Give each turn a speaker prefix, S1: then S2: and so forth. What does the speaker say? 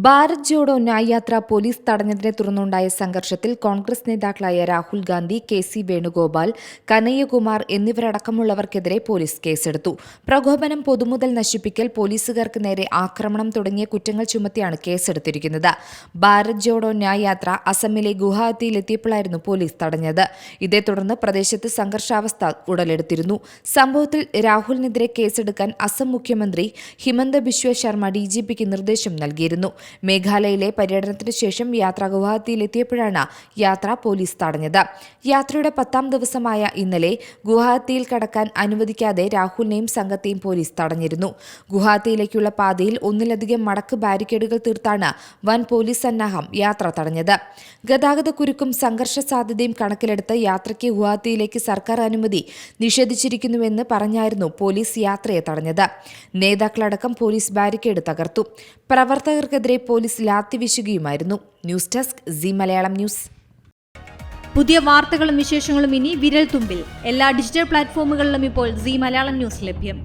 S1: ഭാരത് ജോഡോ ന്യായ് യാത്ര പോലീസ് തടഞ്ഞതിനെ തുടർന്നുണ്ടായ സംഘർഷത്തിൽ കോൺഗ്രസ് നേതാക്കളായ രാഹുൽ ഗാന്ധി, കെ.സി. വേണുഗോപാൽ, കനയ്യകുമാർ എന്നിവരടക്കമുള്ളവർക്കെതിരെ പോലീസ് കേസെടുത്തു. പ്രകോപനം, പൊതുമുതൽ നശിപ്പിക്കൽ, പോലീസുകാർക്ക് നേരെ ആക്രമണം തുടങ്ങിയ കുറ്റങ്ങൾ ചുമത്തിയാണ് കേസെടുത്തിരിക്കുന്നത്. ഭാരത് ജോഡോ ന്യായ് യാത്ര അസമിലെ ഗുവാഹത്തിയിലെത്തിയപ്പോഴായിരുന്നു പോലീസ് തടഞ്ഞത്. ഇതേ തുടർന്ന് പ്രദേശത്ത് സംഘർഷാവസ്ഥ ഉടലെടുത്തിരുന്നു. സംഭവത്തിൽ രാഹുലിനെതിരെ കേസെടുക്കാൻ അസം മുഖ്യമന്ത്രി ഹിമന്ത ബിശ്വ ശർമ്മ ഡിജിപിക്ക് നിർദ്ദേശം നൽകിയിരുന്നു. മേഘാലയയിലെ പര്യടനത്തിനു ശേഷം യാത്ര ഗുവാഹത്തിയിലെത്തിയപ്പോഴാണ് യാത്ര പോലീസ് തടഞ്ഞത്. യാത്രയുടെ 10ാം ദിവസമായ ഇന്നലെ ഗുവാഹത്തിയിൽ കടക്കാൻ അനുവദിക്കാതെ രാഹുലിനെയും സംഘത്തെയും പോലീസ് തടഞ്ഞിരുന്നു. ഗുവാഹത്തിയിലേക്കുള്ള പാതയിൽ ഒന്നിലധികം മടക്ക് ബാരിക്കേഡുകൾ തീർത്താണ് വൻ പോലീസ് സന്നാഹം യാത്ര തടഞ്ഞത്. ഗതാഗതക്കുരുക്കും സംഘർഷ സാധ്യതയും കണക്കിലെടുത്ത് യാത്രയ്ക്ക് ഗുവാഹത്തിയിലേക്ക് സർക്കാർ അനുമതി നിഷേധിച്ചിരിക്കുന്നുവെന്ന് പറഞ്ഞായിരുന്നു പോലീസ് യാത്രയെ തടഞ്ഞത്. നേതാക്കളടക്കം പോലീസ് ബാരിക്കേഡ് തകർത്തു. പ്രവർത്തകർക്കെതിരെ പോലീസ് ലാത്തി വീശുകയുമായിരുന്നു. News desk C Malayalam news.
S2: പുതിയ വാർത്തകളും വിശേഷങ്ങളും ഇനി വിരൽ തുമ്പിൽ. എല്ലാ ഡിജിറ്റൽ പ്ലാറ്റ്ഫോമുകളിലും ഇപ്പോൾ സി മലയാളം ന്യൂസ് ലഭ്യം.